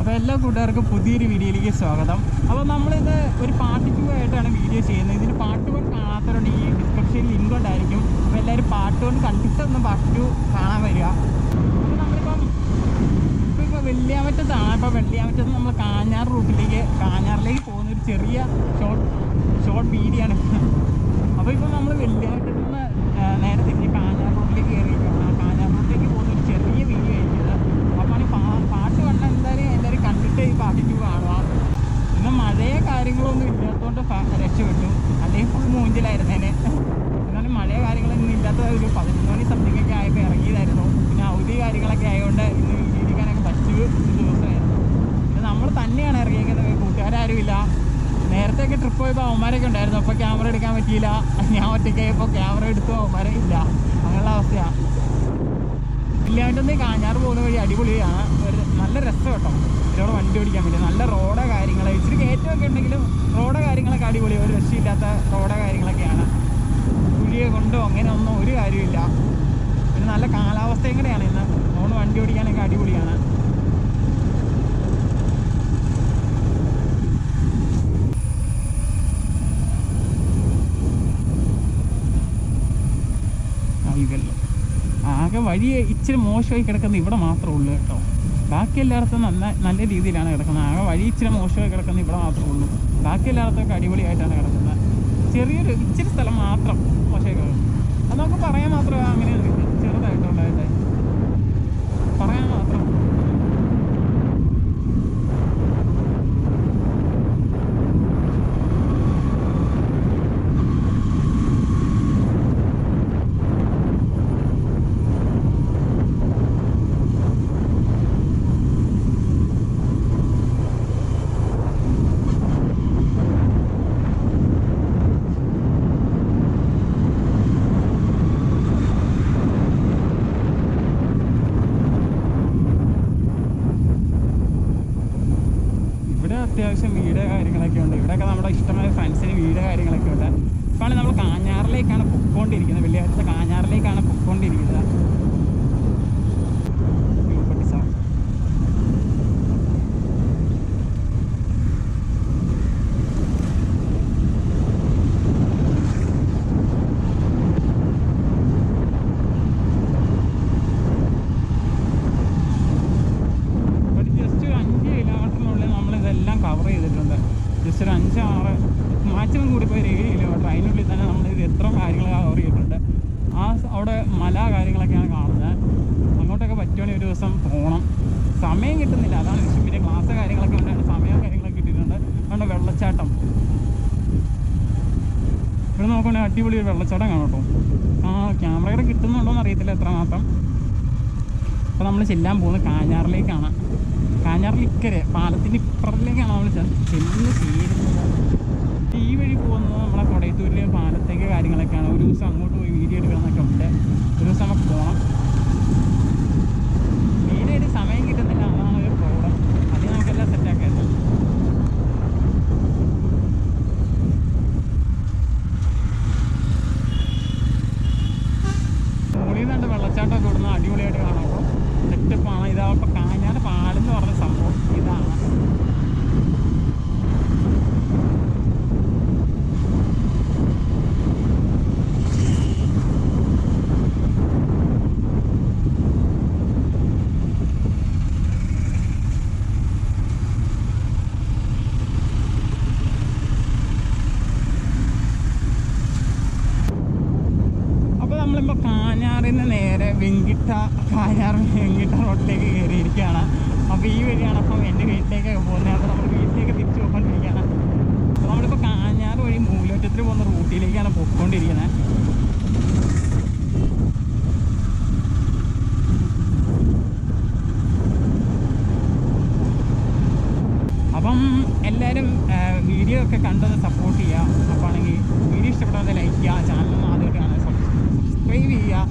അപ്പോൾ എല്ലാ കൂട്ടുകാർക്കും പുതിയൊരു വീഡിയോയിലേക്ക് സ്വാഗതം. അപ്പോൾ നമ്മളിത് ഒരു പാർട്ട് 2 ആയിട്ടാണ് വീഡിയോ ചെയ്യുന്നത്. ഇതിന് പാർട്ട് 1 കാണാത്തവരുണ്ട്, ഈ ഡിസ്ക്രിപ്ഷനിൽ ലിങ്ക് ഉണ്ടായിരിക്കും. അപ്പോൾ എല്ലാവരും പാർട്ട് 1 കണ്ടിട്ടൊന്ന് പാർട്ട് 2 കാണാൻ വരിക. അപ്പോൾ നമ്മളിപ്പം ഇപ്പോൾ വെള്ളിയാമറ്റത്താണ്. അപ്പോൾ വെള്ളിയാമറ്റത്ത് നമ്മൾ കാഞ്ഞാറിലേക്ക് പോകുന്ന ഒരു ചെറിയ ഷോർട്ട് വീഡിയോ ആണ്. അപ്പോൾ ഇപ്പോൾ നമ്മൾ വെള്ളിയാമറ്റത്ത് നിന്ന് നേരെ തിരിഞ്ഞ് കാഞ്ഞാർ റോഡിലേക്ക് കയറിയിരിക്കുകയാണ്. കാഞ്ഞാർ റോഡിലേക്ക് പോകുന്ന ഒരു ചെറിയ വീഡിയോ ആയിരിക്കും. അപ്പോൾ ഈ പാട്ട് കണ്ട എല്ലാവരും കണ്ടിട്ട് ഈ പാർട്ട് 2 കാണുക. ഇന്ന് മഴയോ കാര്യങ്ങളൊന്നും ഇല്ലാത്തതുകൊണ്ട് രക്ഷപ്പെട്ടു, അല്ലെങ്കിൽ ഫുൾ മൂഞ്ചലായിരുന്നേനെ. എന്നാലും മഴയോ കാര്യങ്ങളൊന്നും ഇല്ലാത്ത ഒരു 11 മണി സംതിങ് ഒക്കെ ആയപ്പോൾ ഇറങ്ങിയതായിരുന്നു. പിന്നെ അവധി കാര്യങ്ങളൊക്കെ ആയതുകൊണ്ട് ഇന്ന് വീഡിയോക്കാനൊക്കെ പറ്റിയ ഒരു ദിവസമായിരുന്നു. പിന്നെ നമ്മൾ തന്നെയാണ് ഇറങ്ങിയിരിക്കുന്നത്, കൂട്ടുകാരും. നേരത്തെയൊക്കെ ട്രിപ്പ് പോയപ്പോൾ അവന്മാരൊക്കെ ഉണ്ടായിരുന്നു, അപ്പോൾ ക്യാമറ എടുക്കാൻ പറ്റിയില്ല. ഞാൻ ഒറ്റയ്ക്കായപ്പോൾ ക്യാമറ എടുത്തു അവന്മാരെ ഇല്ല, അങ്ങനെയുള്ള അവസ്ഥയാണ്. വെള്ളിയാമറ്റത്ത് കാഞ്ഞാർ പോകുന്ന വഴി അടിപൊളിയാണ്, ഒരു നല്ല രസം കേട്ടോ. ഇതിലൂടെ വണ്ടി ഓടിക്കാൻ പറ്റും, നല്ല റോഡോ കാര്യങ്ങൾ, ഇച്ചിരി കയറ്റമൊക്കെ ഉണ്ടെങ്കിലും റോഡോ കാര്യങ്ങളൊക്കെ അടിപൊളി, ഒരു രക്ഷയില്ലാത്ത റോഡോ കാര്യങ്ങളൊക്കെയാണ്. കുഴിയെ കൊണ്ടോ അങ്ങനെ ഒന്നും ഒരു കാര്യമില്ല. പിന്നെ നല്ല കാലാവസ്ഥയും കൂടെയാണ് ഇന്ന്, അതുകൊണ്ട് വണ്ടി ഓടിക്കാനൊക്കെ അടിപൊളിയാണ്. ആകെ വഴി ഇച്ചിരി മോശമായി കിടക്കുന്നത് ഇവിടെ മാത്രമേ ഉള്ളൂ കേട്ടോ. ബാക്കി എല്ലായിടത്തും നല്ല രീതിയിലാണ് കിടക്കുന്നത്. ആകെ വഴി ഇച്ചിരി മോശമായി കിടക്കുന്നത് ഇവിടെ മാത്രമേ ഉള്ളൂ. ബാക്കി എല്ലായിടത്തൊക്കെ അടിപൊളിയായിട്ടാണ് കിടക്കുന്നത്. ചെറിയൊരു ഇച്ചിരി സ്ഥലം മാത്രം മോശമായി കിടക്കും. അത് നമുക്ക് പറയാൻ മാത്രമേ അങ്ങനെ ചെറുതായിട്ടുണ്ടായിട്ട് പറയാൻ മാത്രം. അത്യാവശ്യം വീട് കാര്യങ്ങളൊക്കെ ഉണ്ട്. ഇവിടെയൊക്കെ നമ്മുടെ ഇഷ്ടമായ ഫ്രണ്ട്സിന് വീട് കാര്യങ്ങളൊക്കെ ഉണ്ട്. ഇപ്പോൾ നമ്മൾ കാഞ്ഞാറിലേക്കാണ് പൊയ്ക്കൊണ്ടിരിക്കുന്നത്. വെള്ളിയാഴ്ച കാഞ്ഞാറിലേക്കാണ് പൊയ്ക്കൊണ്ടിരിക്കുന്നത്. കവർ ചെയ്തിട്ടുണ്ട്. ജസ്റ്റ് ഒരു 5-6 മാക്സിമം കൂടി പോയി 7 കിലോമീറ്റർ, അതിനുള്ളിൽ തന്നെ നമ്മളിത് എത്ര കാര്യങ്ങൾ കവർ ചെയ്തിട്ടുണ്ട്. അവിടെ മല കാര്യങ്ങളൊക്കെയാണ് കാണുന്നത്. അങ്ങോട്ടൊക്കെ പറ്റുവാണെങ്കിൽ ഒരു ദിവസം പോകണം. സമയം കിട്ടുന്നില്ല, അതാണ് വിഷയം. പിന്നെ ക്ലാസ് കാര്യങ്ങളൊക്കെ ഉണ്ട്, സമയം കാര്യങ്ങളൊക്കെ കിട്ടിയിട്ടുണ്ട്. അതുകൊണ്ട് വെള്ളച്ചാട്ടം ഇവിടെ നോക്കുകയാണെങ്കിൽ അടിപൊളി ഒരു വെള്ളച്ചാട്ടം കാണും കേട്ടോ. ക്യാമറയുടെ കിട്ടുന്നുണ്ടോയെന്ന് അറിയത്തില്ല എത്രമാത്രം. അപ്പോൾ നമ്മൾ ചെല്ലാൻ പോകുന്നത് കാഞ്ഞാറിലേക്കാണ്. കാഞ്ഞാറിൽ ഇക്കരെ പാലത്തിൻ്റെ ഇപ്പുറത്തിലേക്കാണ് നമ്മൾ ചെന്ന് ചേരുന്നത്. ഈ വഴി പോകുന്നത് നമ്മളെ കൊടയത്തൂരിലെ പാലത്തേക്ക് കാര്യങ്ങളൊക്കെയാണ്. ഒരു ദിവസം അങ്ങോട്ട് പോയി വീഡിയോ എടുക്കണമെന്നൊക്കെ ഉണ്ട്. ഒരു ദിവസം നമുക്ക് പോകണം. മെയിനായിട്ട് സമയം കിട്ടുന്നില്ല, അതാണ് ഒരു പ്രോബ്ലം. അതിന് നമുക്കെല്ലാം സെറ്റാക്കായിരുന്നു. മുകളിൽ നിന്നുണ്ട് വെള്ളച്ചാട്ടമൊക്കെ ഇവിടുന്ന് അടിപൊളിയായിട്ട് കാണാം. അപ്പോൾ സെറ്റപ്പാണ്. ഇതാവുമ്പോൾ കാഞ്ഞാർ പാലം എന്ന് പറഞ്ഞ സംഭവം ഇതാണ്. അപ്പോൾ നമ്മളിപ്പോൾ കാഞ്ഞാറിൽ നിന്ന് നേരെ കാഞ്ഞാർ വെങ്കിട്ട റോഡിലേക്ക് കയറിയിരിക്കുകയാണ്. അപ്പോൾ ഈ വഴിയാണ് അപ്പം എൻ്റെ വീട്ടിലേക്കൊക്കെ പോകുന്നത്. അപ്പോൾ നമ്മൾ വീട്ടിലേക്ക് തിരിച്ചു പോയിക്കൊണ്ടിരിക്കുകയാണ്. അപ്പോൾ നമ്മളിപ്പോൾ കാഞ്ഞാർ വഴി മൂലറ്റത്തിൽ പോകുന്ന റൂട്ടിലേക്കാണ് പോയിക്കൊണ്ടിരിക്കുന്നത്. അപ്പം എല്ലാവരും വീഡിയോ ഒക്കെ കണ്ടൊന്ന് സപ്പോർട്ട് ചെയ്യുക. അപ്പോൾ ആണെങ്കിൽ വീഡിയോ ഇഷ്ടപ്പെടാതെ ലൈക്ക് ചെയ്യുക, ചാനൽ ആദ്യമായിട്ടാണ് സബ്സ്ക്രൈബ് ചെയ്യുക.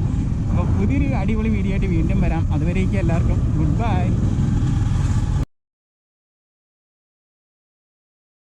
അപ്പോൾ പുതിയൊരു അടിപൊളി വീഡിയോ ആയിട്ട് വീണ്ടും വരാം. അതുവരേക്കും എല്ലാവർക്കും ഗുഡ് ബൈ.